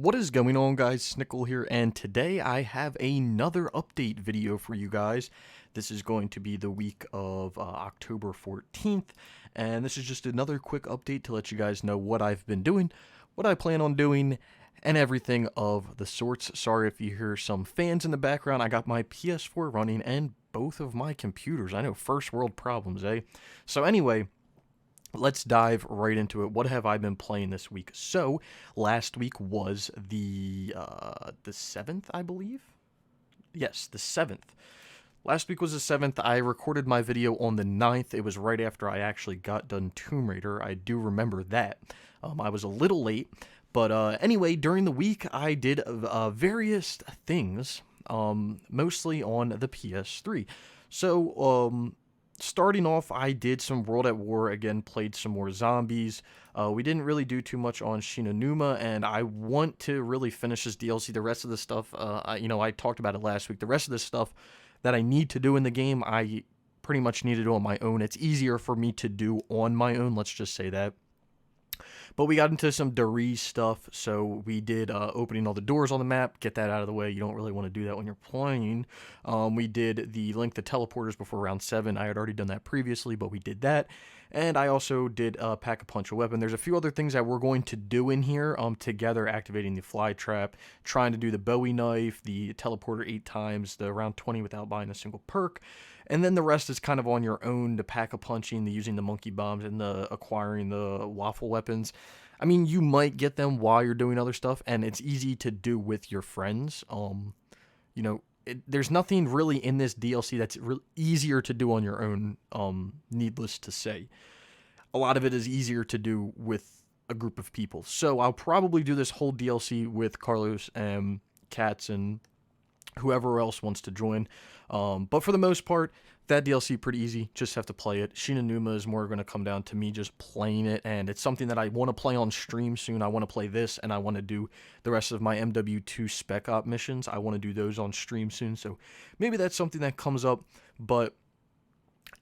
What is going on, guys? Snickel here, and today I have another update video for you guys. This is going to be the week of October 14th, and this is just another quick update to let you guys know what I've been doing, what I plan on doing, and everything of the sorts. Sorry if you hear some fans in the background. I got my PS4 running and both of my computers. I know, first world problems, eh? So anyway, let's dive right into it. What have I been playing this week? So, last week was the 7th, I believe? Yes, the 7th. Last week was the 7th. I recorded my video on the 9th. It was right after I actually got done Tomb Raider. I do remember that. I was a little late. But anyway, during the week, I did various things, mostly on the PS3. So, starting off, I did some World at War, again, played some more zombies. We didn't really do too much on Shinonuma, and I want to really finish this DLC. The rest of the stuff, I talked about it last week. The rest of the stuff that I need to do in the game, I pretty much need to do on my own. It's easier for me to do on my own, let's just say that. But we got into some Dariz stuff, so we did opening all the doors on the map, get that out of the way. You don't really want to do that when you're playing. We did the link the teleporters before round 7. I had already done that previously, but we did that. And I also did Pack-a-Punch a weapon. There's a few other things that we're going to do in here together, activating the fly trap, trying to do the Bowie knife, the teleporter 8 times, the round 20 without buying a single perk. And then the rest is kind of on your own, the pack-a-punching, the using the monkey bombs, and the acquiring the waffle weapons. I mean, you might get them while you're doing other stuff, and it's easy to do with your friends. There's nothing really in this DLC that's easier to do on your own, needless to say. A lot of it is easier to do with a group of people. So I'll probably do this whole DLC with Carlos and Katz and whoever else wants to join. But for the most part, that DLC pretty easy. Just have to play it. Shinonuma is more going to come down to me just playing it, and it's something that I want to play on stream soon. I want to play this, and I want to do the rest of my MW2 Spec Op missions. I want to do those on stream soon, so maybe that's something that comes up. But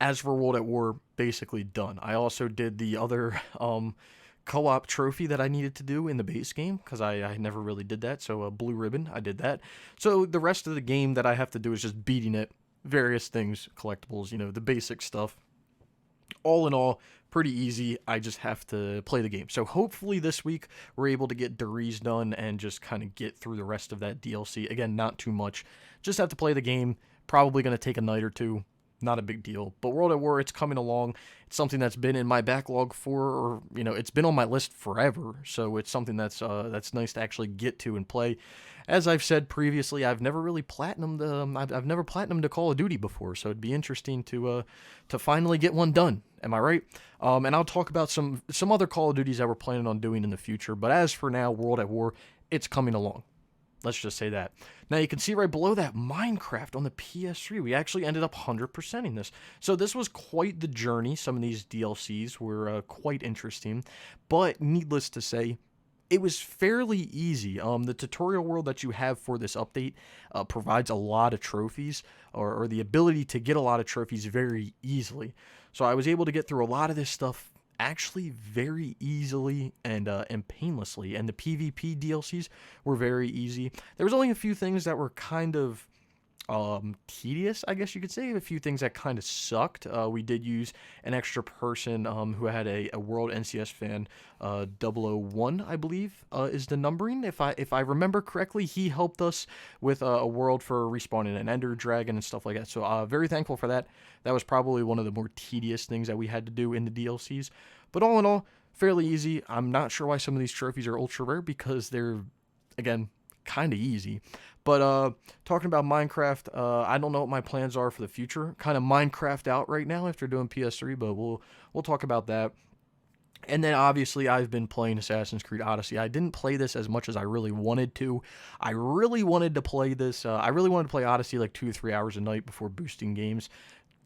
as for World at War, basically done. I also did the other co-op trophy that I needed to do in the base game, because I never really did that. So blue ribbon, I did that. So the rest of the game that I have to do is just beating it, various things, collectibles, the basic stuff. All in all, pretty easy. I just have to play the game. So hopefully this week we're able to get Dariz done and just kind of get through the rest of that DLC. Again, not too much. Just have to play the game. Probably going to take a night or two. Not a big deal. But World at War, it's coming along. It's something that's been in my backlog it's been on my list forever. So it's something that's nice to actually get to and play. As I've said previously, I've never really platinumed I've never platinumed a Call of Duty before, so it'd be interesting to finally get one done. Am I right? And I'll talk about some other Call of Duties that we're planning on doing in the future. But as for now, World at War, it's coming along. Let's just say that. Now, you can see right below that Minecraft on the PS3. We actually ended up 100%ing this. So this was quite the journey. Some of these DLCs were quite interesting. But needless to say, it was fairly easy. The tutorial world that you have for this update provides a lot of trophies, or the ability to get a lot of trophies very easily. So I was able to get through a lot of this stuff actually very easily and painlessly, and the PvP DLCs were very easy. There was only a few things that were kind of tedious, I guess you could say. A few things that kind of sucked. We did use an extra person who had a World NCS fan, 001, I believe, is the numbering. If I remember correctly, he helped us with a world for respawning an Ender Dragon and stuff like that. So very thankful for that. That was probably one of the more tedious things that we had to do in the DLCs. But all in all, fairly easy. I'm not sure why some of these trophies are ultra rare, because they're, again, kind of easy. But talking about Minecraft, I don't know what my plans are for the future. Kind of Minecraft out right now after doing PS3, but we'll talk about that. And then obviously I've been playing Assassin's Creed Odyssey. I didn't play this as much as I really wanted to. I really wanted to play this. I really wanted to play Odyssey like 2 or 3 hours a night before boosting games.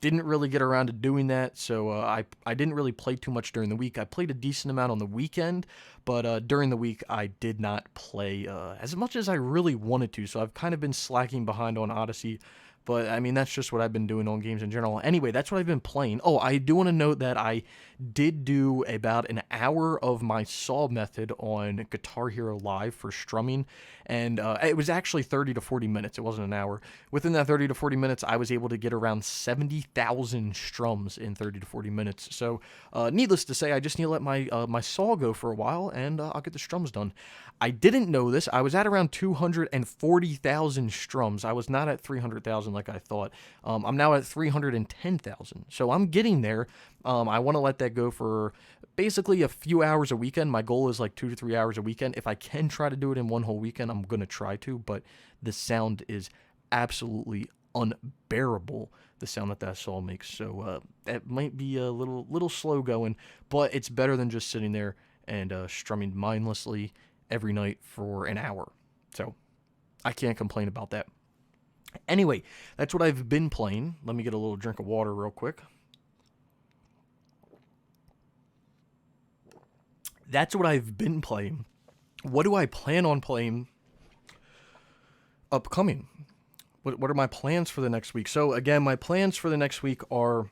Didn't really get around to doing that, so I didn't really play too much during the week. I played a decent amount on the weekend, but during the week I did not play as much as I really wanted to, so I've kind of been slacking behind on Odyssey. But I mean, that's just what I've been doing on games in general. Anyway, that's what I've been playing. Oh, I do want to note that I did do about an hour of my saw method on Guitar Hero Live for strumming, and it was actually 30 to 40 minutes. It wasn't an hour. Within that 30 to 40 minutes, I was able to get around 70,000 strums in 30 to 40 minutes. So, needless to say, I just need to let my saw go for a while, and I'll get the strums done. I didn't know this. I was at around 240,000 strums. I was not at 300,000 like I thought. I'm now at 310,000. So I'm getting there. I want to let that go for basically a few hours a weekend. My goal is like 2 to 3 hours a weekend. If I can try to do it in one whole weekend, I'm going to try to, but the sound is absolutely unbearable, the sound that saw makes. So that might be a little slow going, but it's better than just sitting there and strumming mindlessly every night for an hour. So I can't complain about that. Anyway, that's what I've been playing. Let me get a little drink of water real quick. That's what I've been playing. What do I plan on playing upcoming? What are my plans for the next week? So again, my plans for the next week are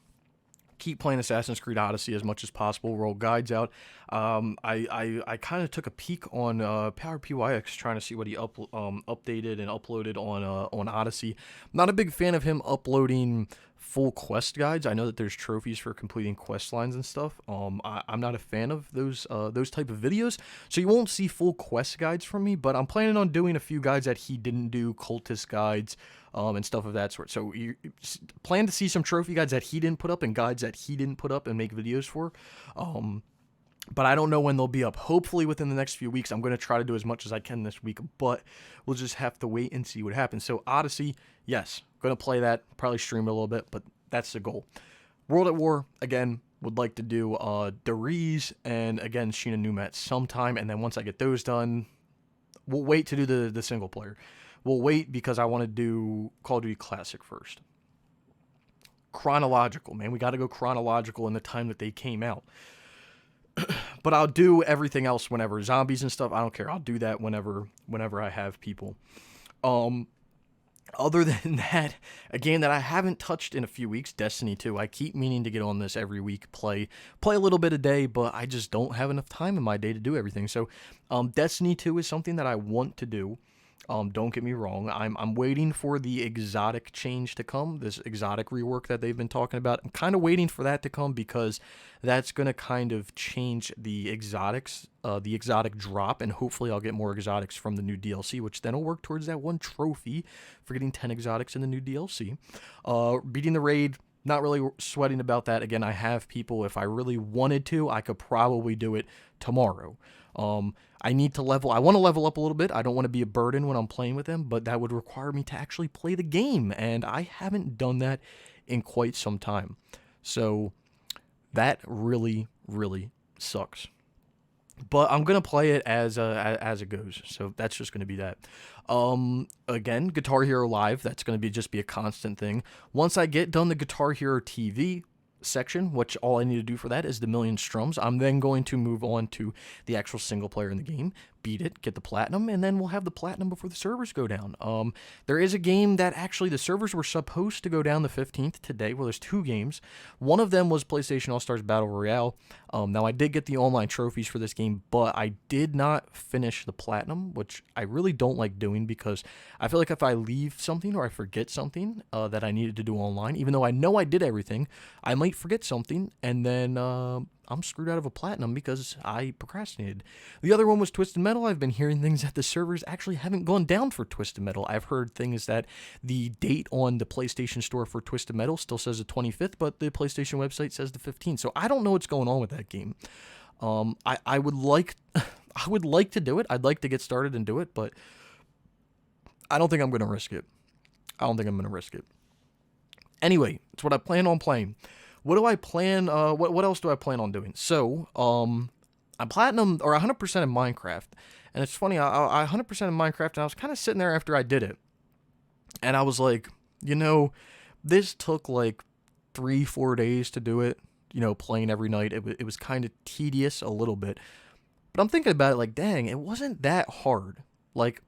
keep playing Assassin's Creed Odyssey as much as possible, roll guides out. I kind of took a peek on Power PYX, trying to see what he updated and uploaded on Odyssey. Not a big fan of him uploading full quest guides. I know that there's trophies for completing quest lines and stuff. I'm not a fan of those type of videos, so you won't see full quest guides from me, but I'm planning on doing a few guides that he didn't do, cultist guides, and stuff of that sort. So you plan to see some trophy guides that he didn't put up and guides that he didn't put up and make videos for. But I don't know when they'll be up. Hopefully within the next few weeks. I'm going to try to do as much as I can this week, but we'll just have to wait and see what happens. So Odyssey, yes, going to play that, probably stream it a little bit, but that's the goal. World at War, again, would like to do Deriz and, again, Sheena Numat sometime, and then once I get those done, we'll wait to do the single player. We'll wait because I want to do Call of Duty Classic first. Chronological, man. We got to go chronological in the time that they came out. But I'll do everything else whenever. Zombies and stuff, I don't care. I'll do that whenever I have people. Other than that, a game that I haven't touched in a few weeks, Destiny 2. I keep meaning to get on this every week, play a little bit a day, but I just don't have enough time in my day to do everything. So, Destiny 2 is something that I want to do. Don't get me wrong. I'm waiting for the exotic change to come, this exotic rework that they've been talking about. I'm kind of waiting for that to come because that's going to kind of change the exotics, the exotic drop, and hopefully I'll get more exotics from the new DLC, which then will work towards that one trophy for getting 10 exotics in the new DLC. Beating the raid, not really sweating about that. Again, I have people. If I really wanted to, I could probably do it tomorrow. I need to level. I want to level up a little bit. I don't want to be a burden when I'm playing with them, but that would require me to actually play the game, and I haven't done that in quite some time. So that really, really sucks. But I'm gonna play it as it goes. So that's just gonna be that. Again, Guitar Hero Live. That's gonna just be a constant thing. Once I get done the Guitar Hero TV section, which all I need to do for that is the million strums, I'm then going to move on to the actual single player in the game, beat it, get the platinum, and then we'll have the platinum before the servers go down. There is a game that actually the servers were supposed to go down the 15th today. Well, there's two games. One of them was PlayStation All-Stars Battle Royale. Now I did get the online trophies for this game, but I did not finish the platinum, which I really don't like doing because I feel like if I leave something or I forget something that I needed to do online, even though I know I did everything, I might forget something, and then I'm screwed out of a platinum because I procrastinated. The other one was Twisted Metal. I've been hearing things that the servers actually haven't gone down for Twisted Metal. I've heard things that the date on the PlayStation Store for Twisted Metal still says the 25th, but the PlayStation website says the 15th. So I don't know what's going on with that game. I would like I would like to do it. I'd like to get started and do it, but I don't think I'm going to risk it. Anyway, it's what I plan on playing. What do I plan? What else do I plan on doing? So, I'm platinum or 100% in Minecraft, and it's funny. I 100% in Minecraft, and I was kind of sitting there after I did it, and I was like, this took like 3-4 days to do it. Playing every night. It was kind of tedious a little bit, but I'm thinking about it like, dang, it wasn't that hard. Like,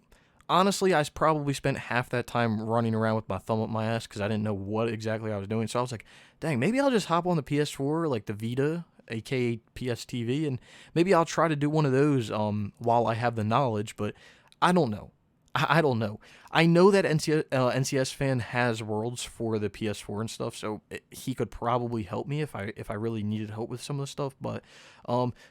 honestly, I probably spent half that time running around with my thumb up my ass because I didn't know what exactly I was doing. So I was like, dang, maybe I'll just hop on the PS4, like the Vita, aka PS TV, and maybe I'll try to do one of those while I have the knowledge. But I don't know. I don't know. I know that NCS fan has worlds for the PS4 and stuff, so he could probably help me if I really needed help with some of the stuff. But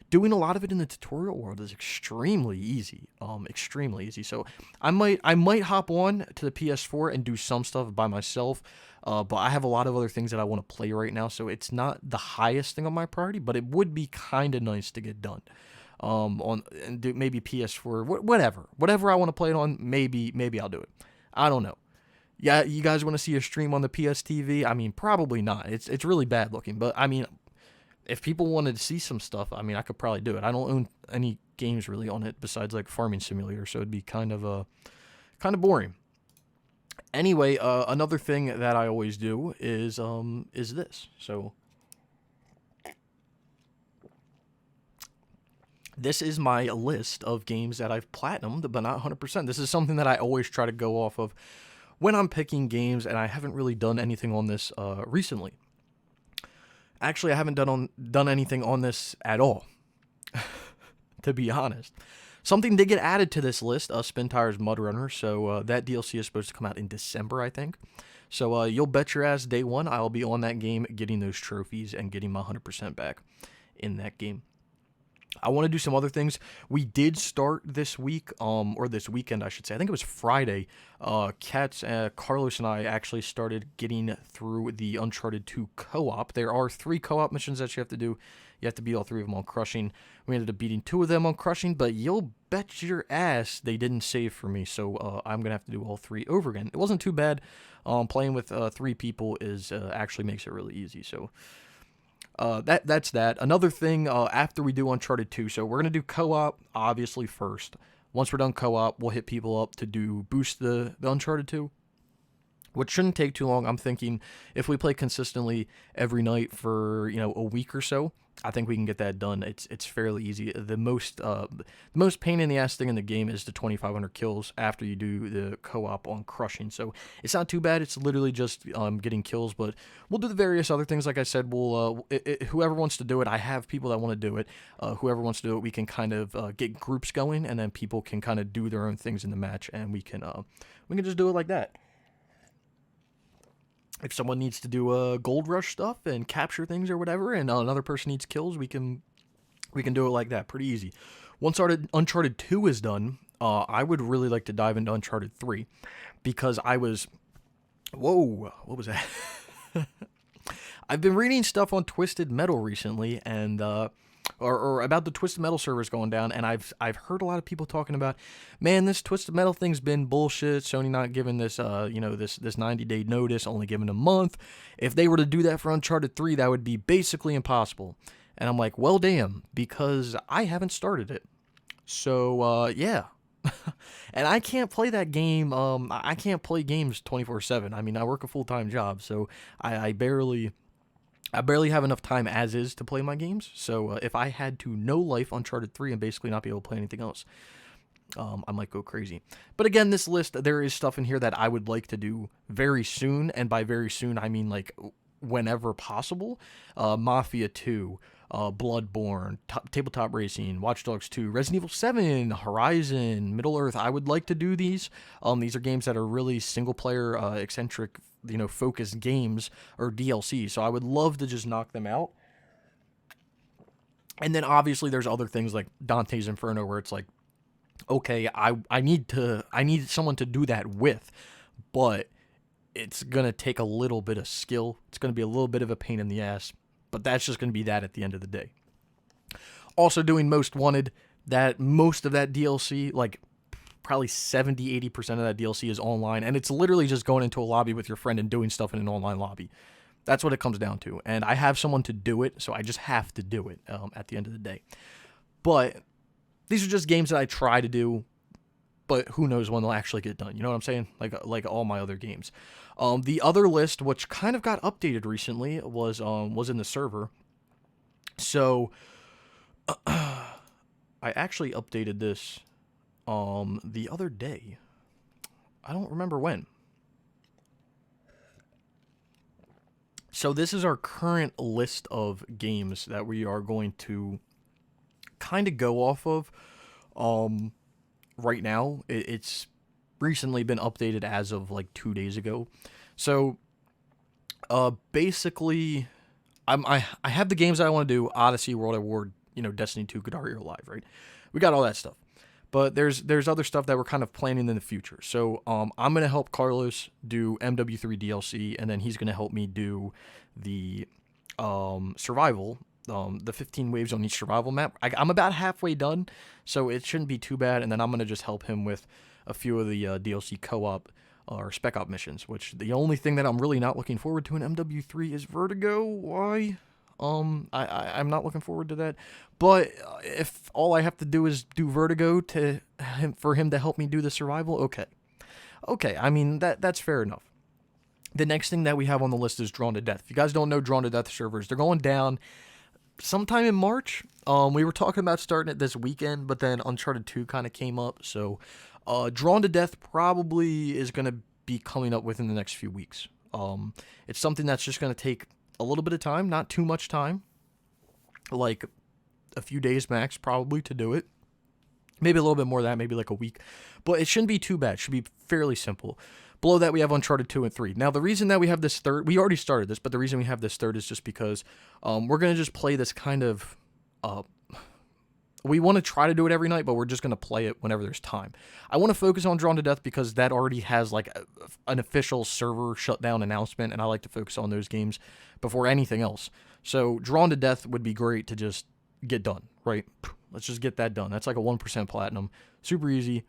doing a lot of it in the tutorial world is extremely easy. Extremely easy. So I might hop on to the PS4 and do some stuff by myself. But I have a lot of other things that I want to play right now, so it's not the highest thing on my priority, but it would be kind of nice to get done. On and do maybe PS4, whatever I want to play it on. Maybe I'll do it. I don't know. Yeah, you guys want to see a stream on the PS TV? I mean, probably not. It's really bad looking, but I mean, if people wanted to see some stuff, I mean, I could probably do it. I don't own any games really on it besides like Farming Simulator, so it'd be kind of boring. Anyway, another thing that I always do is this. So this is my list of games that I've platinumed, but not 100%. This is something that I always try to go off of when I'm picking games, and I haven't really done anything on this recently. Actually, I haven't done anything on this at all, to be honest. Something did get added to this list, Spintire's Mud Runner, so that DLC is supposed to come out in December, I think. So you'll bet your ass day one I'll be on that game getting those trophies and getting my 100% back in that game. I want to do some other things. We did start this week, or this weekend, I should say. I think it was Friday. Carlos and I actually started getting through the Uncharted 2 co-op. There are 3 co-op missions that you have to do. You have to beat all 3 of them on Crushing. We ended up beating 2 of them on Crushing, but you'll bet your ass they didn't save for me, so I'm going to have to do all 3 over again. It wasn't too bad. Playing with 3 people is actually makes it really easy, so... that's that. Another thing, after we do Uncharted 2, so we're going to do co-op, obviously, first. Once we're done co-op, we'll hit people up to do boost the Uncharted 2, which shouldn't take too long. I'm thinking if we play consistently every night for, a week or so, I think we can get that done. It's fairly easy. The most pain in the ass thing in the game is the 2,500 kills after you do the co-op on Crushing. So it's not too bad. It's literally just getting kills, but we'll do the various other things. Like I said, we'll whoever wants to do it. I have people that want to do it. Whoever wants to do it, we can kind of get groups going, and then people can kind of do their own things in the match, and we can just do it like that. If someone needs to do gold rush stuff and capture things or whatever, and another person needs kills, we can do it like that. Pretty easy. Once Uncharted 2 is done, I would really like to dive into Uncharted 3 because whoa, what was that? I've been reading stuff on Twisted Metal recently, and or about the Twisted Metal servers going down, and I've heard a lot of people talking about, man, this Twisted Metal thing's been bullshit. Sony not giving this this 90-day notice, only giving a month. If they were to do that for Uncharted 3, that would be basically impossible. And I'm like, well, damn, because I haven't started it. So yeah. And I can't play that game. I can't play games 24/7. I mean, I work a full-time job, so I barely have enough time as is to play my games. So if I had to no life Uncharted 3 and basically not be able to play anything else, I might go crazy. But again, this list, there is stuff in here that I would like to do very soon. And by very soon, I mean like whenever possible. Mafia 2, Bloodborne, Tabletop Racing, Watch Dogs 2, Resident Evil 7, Horizon, Middle-earth. I would like to do these. These are games that are really single-player, eccentric, focused games or DLC. So I would love to just knock them out. And then obviously there's other things like Dante's Inferno where it's like, okay, I need someone to do that with, but it's going to take a little bit of skill. It's going to be a little bit of a pain in the ass, but that's just going to be that at the end of the day. Also doing Most Wanted, that most of that DLC, like probably 70-80% of that DLC is online, and it's literally just going into a lobby with your friend and doing stuff in an online lobby. That's what it comes down to, and I have someone to do it, so I just have to do it at the end of the day. But these are just games that I try to do, but who knows when they'll actually get done. You know what I'm saying? Like all my other games. The other list, which kind of got updated recently, was in the server. So I actually updated this the other day. I don't remember when. So this is our current list of games that we are going to kind of go off of. Um, right now, it's recently been updated as of like 2 days ago. So, basically, I have the games that I want to do: Odyssey, World at War, Destiny 2, Godard Alive, right? We got all that stuff. But there's other stuff that we're kind of planning in the future. So I'm gonna help Carlos do MW3 DLC, and then he's gonna help me do the survival, the 15 waves on each survival map. I'm about halfway done, so it shouldn't be too bad. And then I'm gonna just help him with a few of the DLC co-op or spec op missions. Which the only thing that I'm really not looking forward to in MW3 is Vertigo. Why? I'm not looking forward to that. But if all I have to do is do Vertigo for him to help me do the survival, okay. I mean that's fair enough. The next thing that we have on the list is Drawn to Death. If you guys don't know Drawn to Death servers, they're going down sometime in March. We were talking about starting it this weekend, but then Uncharted 2 kind of came up. So, Drawn to Death probably is going to be coming up within the next few weeks. It's something that's just going to take a little bit of time, not too much time, like a few days max probably to do it. Maybe a little bit more of that, maybe like a week. But it shouldn't be too bad. It should be fairly simple. Below that, we have Uncharted 2 and 3. Now, the reason that we have this third, we already started this, but the reason we have this third is just because we're going to just play this kind of, we want to try to do it every night, but we're just going to play it whenever there's time. I want to focus on Drawn to Death because that already has like an official server shutdown announcement, and I like to focus on those games before anything else. So Drawn to Death would be great to just get done, right? Let's just get that done. That's like a 1% platinum. Super easy.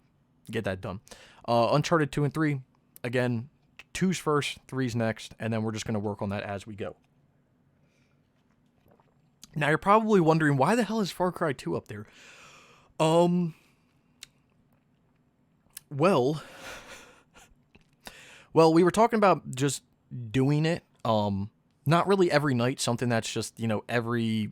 Get that done. Uncharted 2 and 3. Again, 2's first, 3's next, and then we're just going to work on that as we go. Now, you're probably wondering, why the hell is Far Cry 2 up there? Well, we were talking about just doing it, not really every night, something that's just, every,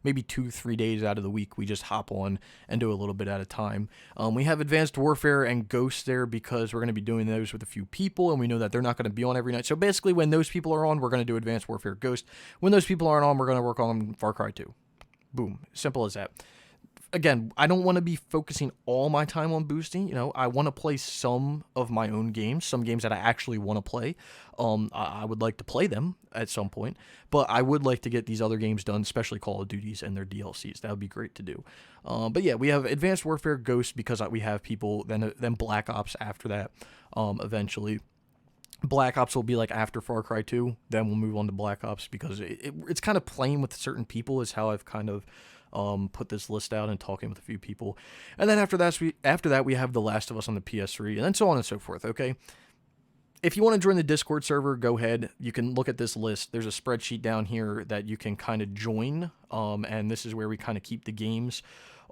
maybe 2-3 days out of the week, we just hop on and do a little bit at a time. We have Advanced Warfare and Ghost there because we're going to be doing those with a few people, and we know that they're not going to be on every night. So basically, when those people are on, we're going to do Advanced Warfare Ghost. When those people aren't on, we're going to work on Far Cry 2. Boom. Simple as that. Again, I don't want to be focusing all my time on boosting. I want to play some of my own games, some games that I actually want to play. I would like to play them at some point, but I would like to get these other games done, especially Call of Duties and their DLCs. That would be great to do. But yeah, we have Advanced Warfare Ghost because we have people, then Black Ops after that, eventually. Black Ops will be like after Far Cry 2, then we'll move on to Black Ops because it's kind of playing with certain people is how I've kind of put this list out and talking with a few people. And then after that, we have The Last of Us on the PS3, and then so on and so forth, okay? If you want to join the Discord server, go ahead. You can look at this list. There's a spreadsheet down here that you can kind of join, and this is where we kind of keep the games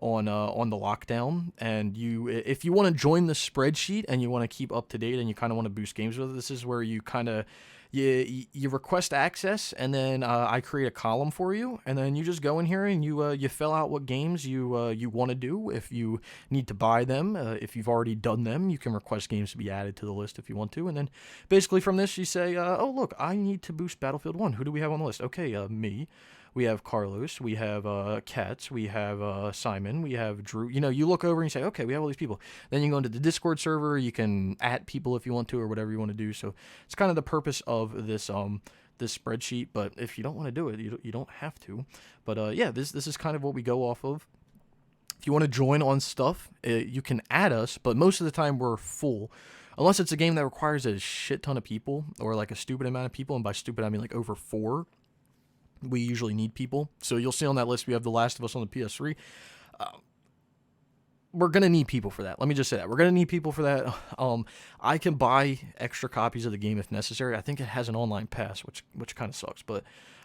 on the lockdown. And if you want to join the spreadsheet and you want to keep up to date and you kind of want to boost games with it, this is where you kind of you request access, and then I create a column for you, and then you just go in here and you fill out what games you want to do. If you need to buy them, if you've already done them, you can request games to be added to the list if you want to, and then basically from this you say, oh look, I need to boost Battlefield 1. Who do we have on the list? Okay, me. We have Carlos, we have Katz, we have Simon, we have Drew. You look over and you say, okay, we have all these people. Then you go into the Discord server, you can add people if you want to or whatever you want to do. So it's kind of the purpose of this this spreadsheet. But if you don't want to do it, you don't have to. But yeah, this is kind of what we go off of. If you want to join on stuff, you can add us, but most of the time we're full. Unless it's a game that requires a shit ton of people or like a stupid amount of people, and by stupid I mean like over 4. We usually need people. So you'll see on that list we have The Last of Us on the PS3. We're going to need people for that. Let me just say that. We're going to need people for that. I can buy extra copies of the game if necessary. I think it has an online pass, which kind of sucks. But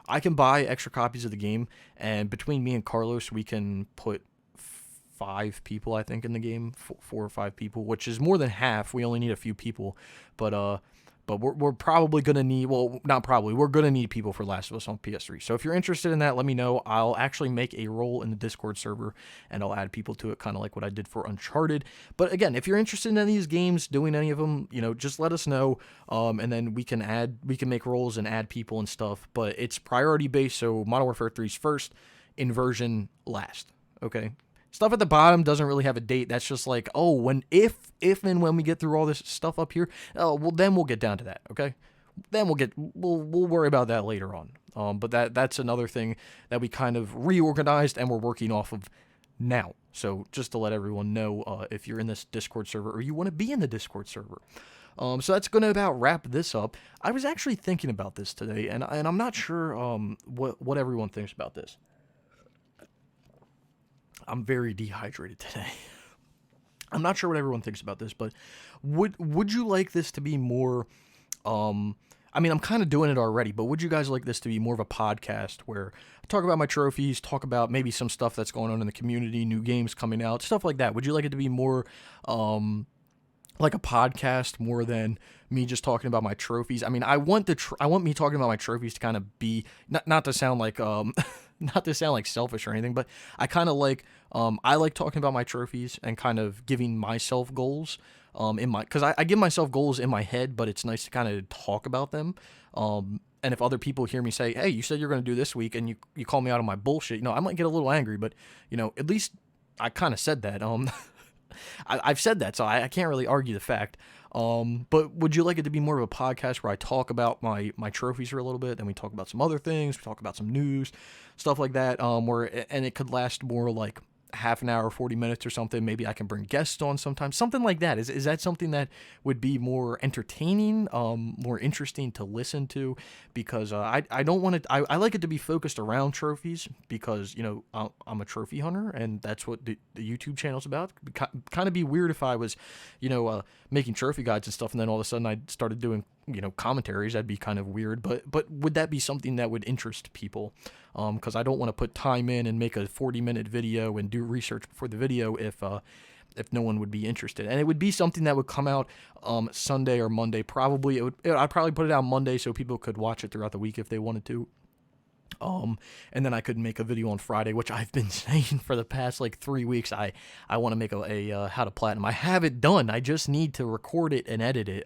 I can buy extra copies of the game, and between me and Carlos, we can put 5 people, I think, in the game. 4 or 5 people, which is more than half. We only need a few people. But But we're probably going to need, well, not probably, we're going to need people for Last of Us on PS3. So if you're interested in that, let me know. I'll actually make a role in the Discord server, and I'll add people to it, kind of like what I did for Uncharted. But again, if you're interested in any of these games, doing any of them, just let us know, and then we can make roles and add people and stuff. But it's priority based, so Modern Warfare 3's first, Inversion last, okay? Stuff at the bottom doesn't really have a date. That's just like, oh, if and when we get through all this stuff up here, well, then we'll get down to that, okay? Then we'll worry about that later on. But that's another thing that we kind of reorganized and we're working off of now. So just to let everyone know, if you're in this Discord server or you want to be in the Discord server. So that's going to about wrap this up. I was actually thinking about this today, and I'm not sure what everyone thinks about this. I'm very dehydrated today. I'm not sure what everyone thinks about this, but would you like this to be more, I mean, I'm kind of doing it already, but would you guys like this to be more of a podcast where I talk about my trophies, talk about maybe some stuff that's going on in the community, new games coming out, stuff like that? Would you like it to be more, like a podcast more than me just talking about my trophies? I mean, I want me talking about my trophies to kind of be, not to sound like, not to sound like selfish or anything, but I kind of like, I like talking about my trophies and kind of giving myself goals, because I give myself goals in my head, but it's nice to kind of talk about them. And if other people hear me say, hey, you said you're going to do this week, and you call me out on my bullshit, I might get a little angry, but, at least I kind of said that. I've said that, so I can't really argue the fact. But would you like it to be more of a podcast where I talk about my trophies for a little bit, then we talk about some other things, we talk about some news, stuff like that, and it could last more like half an hour, 40 minutes or something. Maybe I can bring guests on sometimes, something like that. Is that something that would be more entertaining, more interesting to listen to? Because I don't want to, I like it to be focused around trophies because, I'm a trophy hunter, and that's what the YouTube channel's about. Kind of be weird if I was, making trophy guides and stuff, and then all of a sudden I started doing, commentaries. That'd be kind of weird, but would that be something that would interest people? Because I don't want to put time in and make a 40-minute video and do research before the video if no one would be interested. And it would be something that would come out Sunday or Monday. Probably I'd probably put it out Monday so people could watch it throughout the week if they wanted to. And then I could make a video on Friday, which I've been saying for the past like 3 weeks. I want to make a how to platinum. I have it done. I just need to record it and edit it.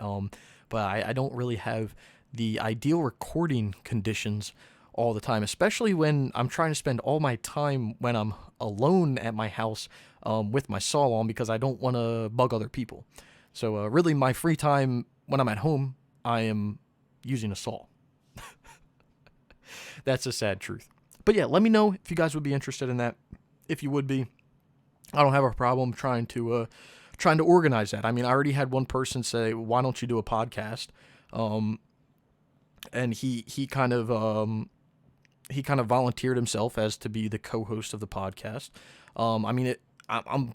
But I don't really have the ideal recording conditions all the time, especially when I'm trying to spend all my time when I'm alone at my house with my saw on, because I don't want to bug other people. So really my free time when I'm at home, I am using a saw. That's a sad truth. But yeah, let me know if you guys would be interested in that. If you would be, I don't have a problem trying to organize that. I mean, I already had one person say, why don't you do a podcast? And he kind of volunteered himself as to be the co-host of the podcast. I mean, I'm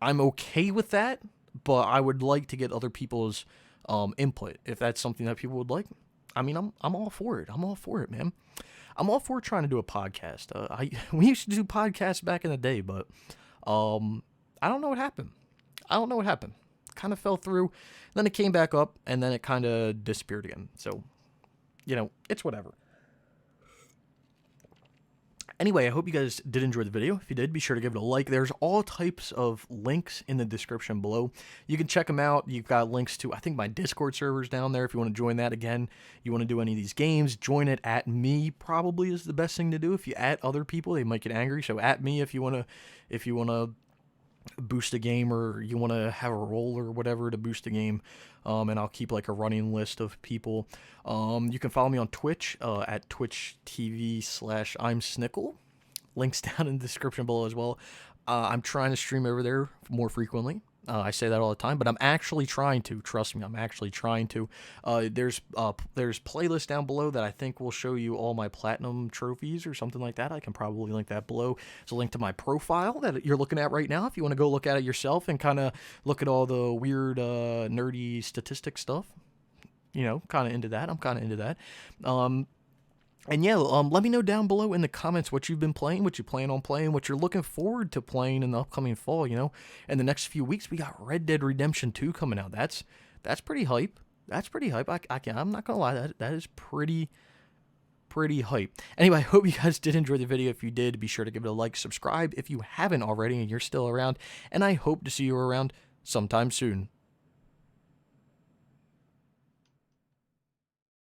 okay with that, but I would like to get other people's input if that's something that people would like. I mean, I'm all for it. I'm all for it, man. I'm all for trying to do a podcast. We used to do podcasts back in the day, but I don't know what happened. Kind of fell through. Then it came back up, and then it kind of disappeared again. So, it's whatever. Anyway, I hope you guys did enjoy the video. If you did, be sure to give it a like. There's all types of links in the description below. You can check them out. You've got links to, I think, my Discord servers down there if you want to join that. Again, you want to do any of these games, join it at me probably is the best thing to do. If you at other people, they might get angry. So at me if you want to boost a game, or you want to have a role or whatever to boost a game, and I'll keep like a running list of people. You can follow me on Twitch at twitch.tv/I'm Snickel. Links down in the description below as well. I'm trying to stream over there more frequently. I say that all the time, but I'm actually trying to. Trust me, I'm actually trying to. There's playlists down below that I think will show you all my platinum trophies or something like that. I can probably link that below. There's a link to my profile that you're looking at right now if you want to go look at it yourself and kind of look at all the weird, nerdy statistic stuff. Kind of into that. I'm kind of into that. And yeah, let me know down below in the comments what you've been playing, what you plan on playing, what you're looking forward to playing in the upcoming fall. In the next few weeks, we got Red Dead Redemption 2 coming out. That's pretty hype. That's pretty hype. I'm not gonna lie, that is pretty hype. Anyway, I hope you guys did enjoy the video. If you did, be sure to give it a like, subscribe if you haven't already and you're still around, and I hope to see you around sometime soon.